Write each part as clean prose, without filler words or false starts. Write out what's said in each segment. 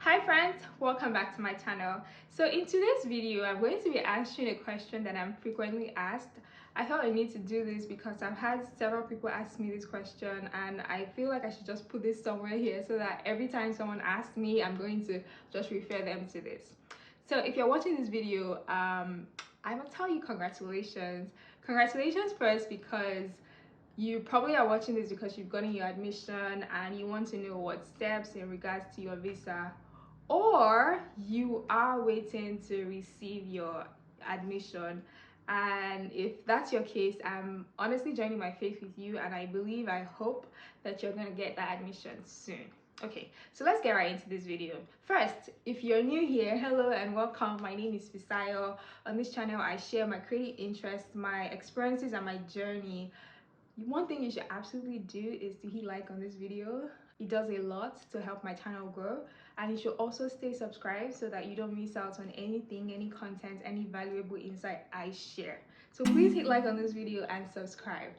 Hi friends, welcome back to my channel. So in today's video, I'm going to be answering a question that I'm frequently asked. I felt I need to do this because I've had several people ask me this question and I feel like I should just put this somewhere here so that every time someone asks me, I'm going to just refer them to this. So if you're watching this video, I will tell you congratulations. Congratulations first because you probably are watching this because you've gotten your admission and you want to know what steps in regards to your visa, or you are waiting to receive your admission. And if that's your case, I'm honestly joining my faith with you, and I hope that you're going to get that admission soon. Okay, so let's get right into this video. First, if you're new here, hello and welcome. My name is Fisayo. On this channel, I share my creative interests, my experiences, and my journey. One thing you should absolutely do is to hit like on this video. It does a lot to help my channel grow, and you should also stay subscribed so that you don't miss out on anything, any content, any valuable insight I share. So please hit like on this video and subscribe.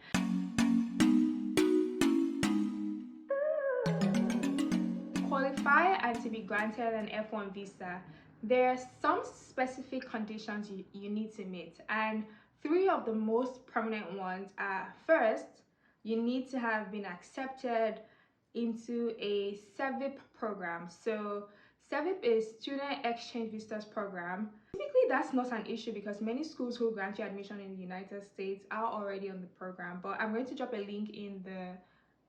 Qualify and to be granted an F1 visa, there are some specific conditions you need to meet, and three of the most prominent ones are: first, you need to have been accepted into a SEVIP program. So SEVIP is Student Exchange Visitors Program. Typically that's not an issue because many schools who grant you admission in the United States are already on the program, but I'm going to drop a link in the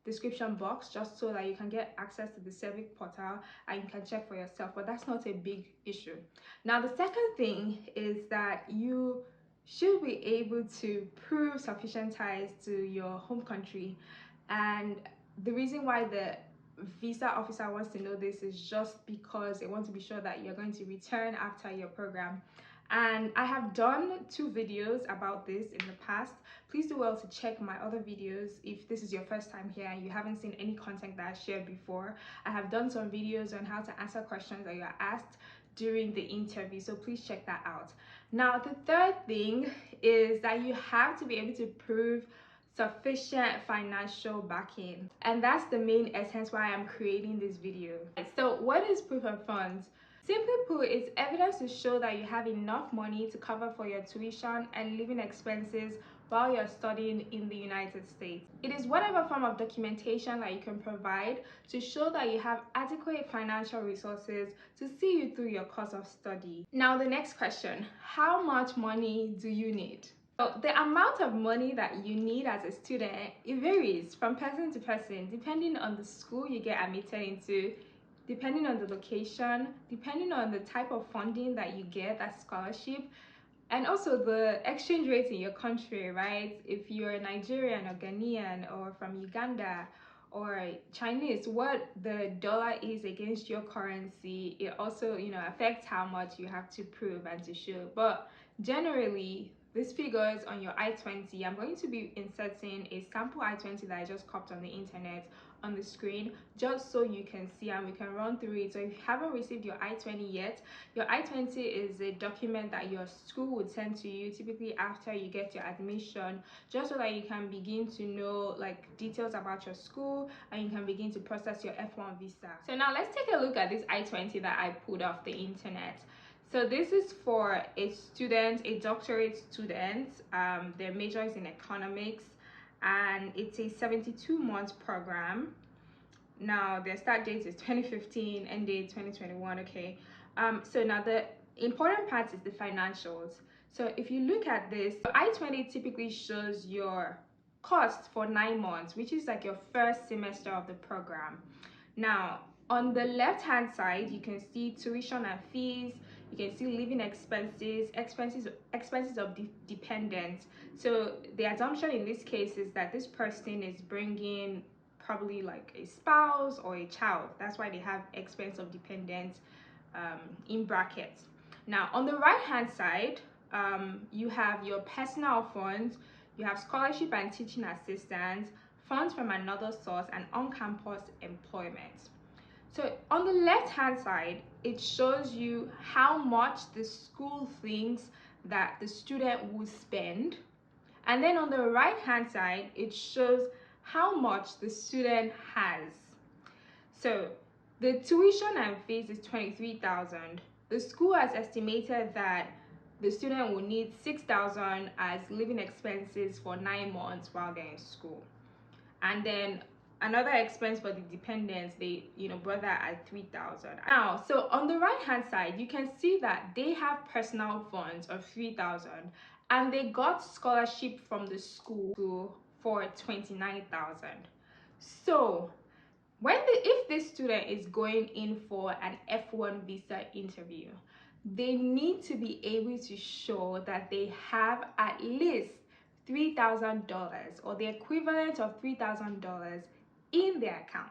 description box just so that you can get access to the SEVIP portal and you can check for yourself, but that's not a big issue. Now the second thing is that you should be able to prove sufficient ties to your home country, and the reason why the visa officer wants to know this is just because they want to be sure that you're going to return after your program. And I have done 2 videos about this in the past. Please do well to check my other videos if this is your first time here and you haven't seen any content that I shared before. I have done some videos on how to answer questions that you are asked during the interview, so please check that out. Now the third thing is that you have to be able to prove sufficient financial backing, and that's the main essence why I'm creating this video. So what is proof of funds? Simply put, it's evidence to show that you have enough money to cover for your tuition and living expenses while you're studying in the United States. It is whatever form of documentation that you can provide to show that you have adequate financial resources to see you through your course of study. Now the next question, how much money do you need? So the amount of money that you need as a student, it varies from person to person depending on the school you get admitted into, depending on the location, depending on the type of funding that you get, that scholarship, and also the exchange rate in your country, right? If you're Nigerian or Ghanaian or from Uganda or Chinese, what the dollar is against your currency, it also, affects how much you have to prove and to show. But generally, this figures on your I-20. I'm going to be inserting a sample I-20 that I just copied on the internet on the screen just so you can see and we can run through it. So if you haven't received your I-20 yet, your I-20 is a document that your school would send to you typically after you get your admission, just so that you can begin to know details about your school and you can begin to process your F1 visa. So now let's take a look at this I-20 that I pulled off the internet. So this is for a student, a doctorate student. Their major is in economics and it's a 72-month program. Now their start date is 2015, end date 2021. Okay, so now the important part is the financials. So if you look at this, I-20 typically shows your cost for 9 months, which is like your first semester of the program. Now on the left hand side, you can see tuition and fees. You can see living expenses of dependents. So the assumption in this case is that this person is bringing probably like a spouse or a child. That's why they have expense of dependents in brackets. Now on the right hand side, you have your personal funds, you have scholarship and teaching assistance, funds from another source, and on-campus employment. So on the left hand side, it shows you how much the school thinks that the student will spend, and then on the right hand side it shows how much the student has. So The tuition and fees is 23,000. The school has estimated that the student will need 6,000 as living expenses for 9 months while they're in school. And then another expense for the dependents, they brought that at 3,000. Now, so on the right hand side, you can see that they have personal funds of 3,000, and they got scholarship from the school for 29,000. So if this student is going in for an F1 visa interview, they need to be able to show that they have at least $3,000 or the equivalent of $3,000 in their account.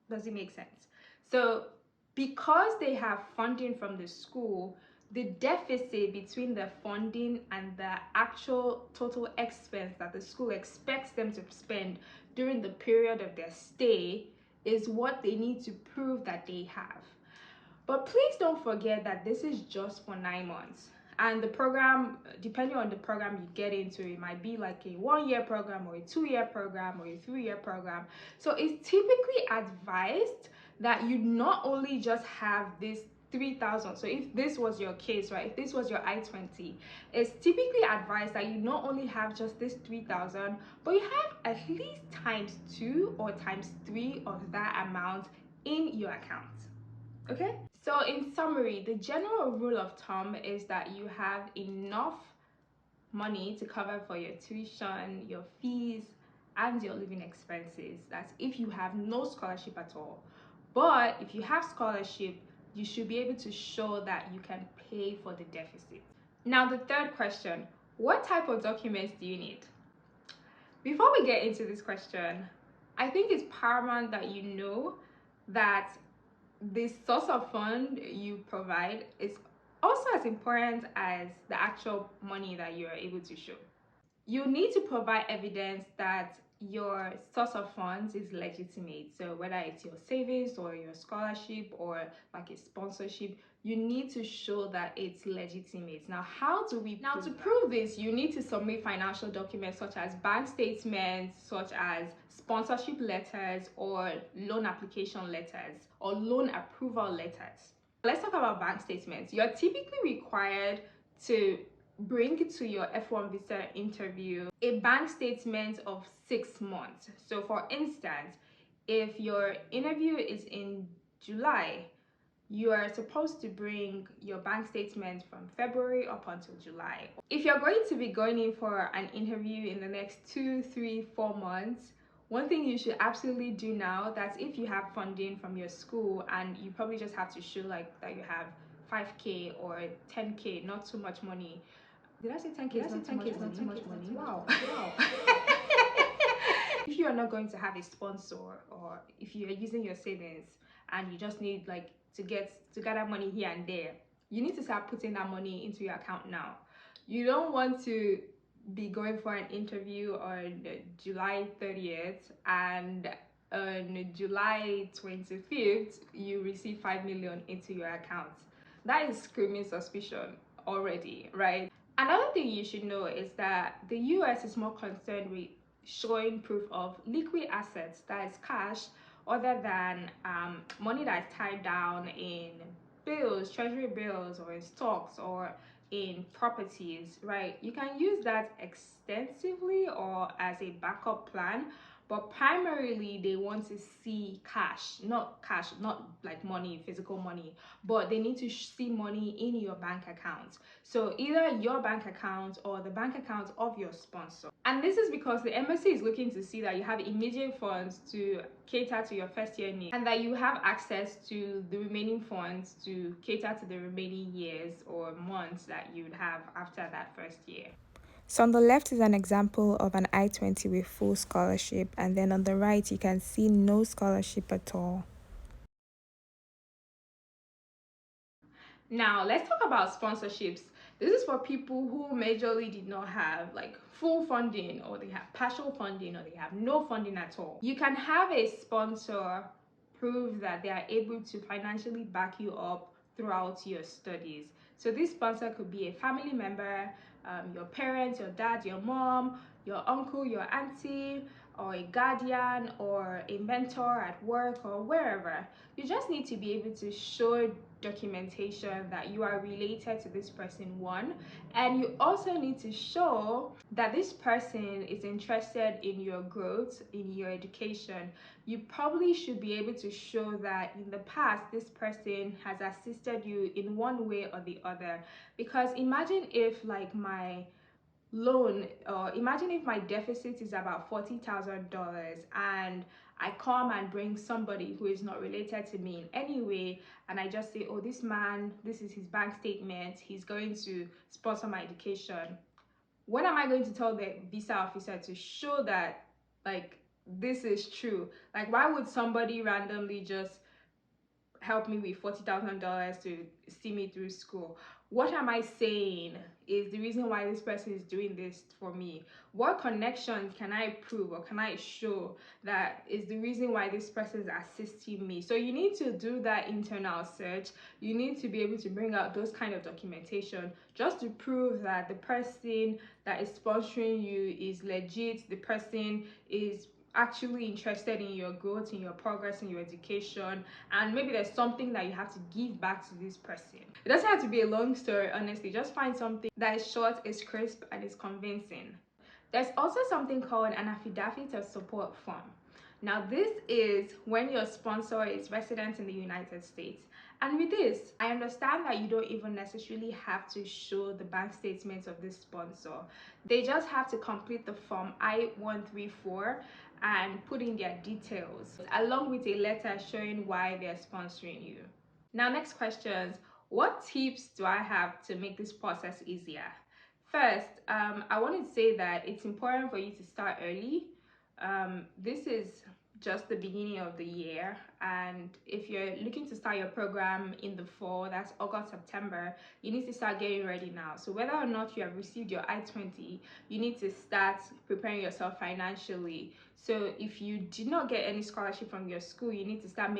Does it make sense? So because they have funding from the school, the deficit between the funding and the actual total expense that the school expects them to spend during the period of their stay is what they need to prove that they have. But please don't forget that this is just for 9 months. And the program, depending on the program you get into, it might be like a 1-year program or a 2-year program or a 3-year program. So it's typically advised that you not only just have this 3,000. So if this was your case, right, if this was your I-20, it's typically advised that you not only have just this 3,000, but you have at least ×2 or ×3 of that amount in your account. Okay, so in summary, the general rule of thumb is that you have enough money to cover for your tuition, your fees, and your living expenses. That's if you have no scholarship at all. But if you have scholarship, you should be able to show that you can pay for the deficit. Now, the third question, what type of documents do you need? Before we get into this question, I think it's paramount that you know that the source of fund you provide is also as important as the actual money that you are able to show. You need to provide evidence that your source of funds is legitimate. So whether it's your savings or your scholarship or like a sponsorship, you need to show that it's legitimate. Now, how do we prove to prove this? You need to submit financial documents such as bank statements, such as sponsorship letters or loan application letters or loan approval letters. Let's talk about bank statements. You're typically required to bring to your F1 visa interview a bank statement of 6 months. So for instance, if your interview is in July, you are supposed to bring your bank statement from February up until July. If you're going to be going in for an interview in the next 2, 3, 4 months, one thing you should absolutely do now, that's if you have funding from your school and you probably just have to show like that you have 5K or 10K, not too much money. Did I say 10K? Did I say 10K is not too much money? Wow. If you are not going to have a sponsor, or if you are using your savings and you just need like to gather money here and there, you need to start putting that money into your account now. You don't want to be going for an interview on July 30th and on July 25th you receive 5 million into your account. That is screaming suspicion already, right? Another thing you should know is that the US is more concerned with showing proof of liquid assets, that is cash, other than money that is tied down in bills, treasury bills, or in stocks, or in properties, right? You can use that extensively or as a backup plan, but primarily they want to see cash, not like money, physical money, but they need to see money in your bank account. So either your bank account or the bank account of your sponsor. And this is because the embassy is looking to see that you have immediate funds to cater to your first year needs and that you have access to the remaining funds to cater to the remaining years or months that you would have after that first year. So on the left is an example of an I-20 with full scholarship, and then on the right you can see no scholarship at all. Now let's talk about sponsorships. This is for people who majorly did not have like full funding, or they have partial funding, or they have no funding at all. You can have a sponsor prove that they are able to financially back you up throughout your studies. So this sponsor could be a family member, your parents, your dad, your mom, your uncle, your auntie, or a guardian or a mentor at work or wherever. You just need to be able to show documentation that you are related to this person, one, and you also need to show that this person is interested in your growth, in your education. You probably should be able to show that in the past this person has assisted you in one way or the other. Because imagine if like my loan, or imagine if my deficit is about $40,000 and I come and bring somebody who is not related to me in any way, and I just say, oh, this man, this is his bank statement, he's going to sponsor my education. What am I going to tell the visa officer to show that like this is true? Like, why would somebody randomly just help me with $40,000 to see me through school? What am I saying is the reason why this person is doing this for me? What connections can I prove or can I show that is the reason why this person is assisting me? So you need to do that internal search. You need to be able to bring out those kind of documentation just to prove that the person that is sponsoring you is legit, the person is actually interested in your growth, in your progress, in your education, and maybe there's something that you have to give back to this person. It doesn't have to be a long story, honestly. Just find something that is short, is crisp, and is convincing. There's also something called an affidavit of support form. Now, this is when your sponsor is resident in the United States. And with this, I understand that you don't even necessarily have to show the bank statements of this sponsor. They just have to complete the form I-134 and put in their details, along with a letter showing why they're sponsoring you. Now, next questions. What tips do I have to make this process easier? First, I want to say that it's important for you to start early. This is just the beginning of the year, and if you're looking to start your program in the fall, that's August, September, you need to start getting ready now. So whether or not you have received your I-20, you need to start preparing yourself financially. So if you did not get any scholarship from your school, you need to start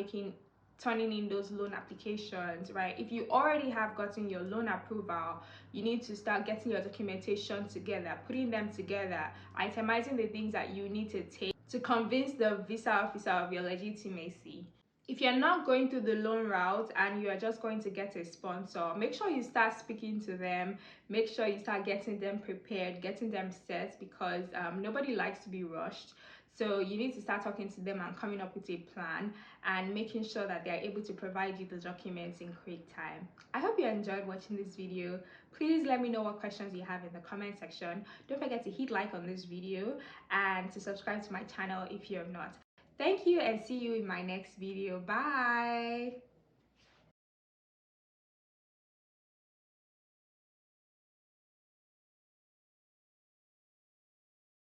turning in those loan applications, right? If you already have gotten your loan approval, you need to start getting your documentation together, putting them together, itemizing the things that you need to take to convince the visa officer of your legitimacy. If you're not going through the loan route and you are just going to get a sponsor, make sure you start speaking to them, make sure you start getting them prepared, getting them set, because nobody likes to be rushed. So you need to start talking to them and coming up with a plan and making sure that they are able to provide you the documents in quick time. I hope you enjoyed watching this video. Please let me know what questions you have in the comment section. Don't forget to hit like on this video and to subscribe to my channel if you have not. Thank you, and see you in my next video. Bye.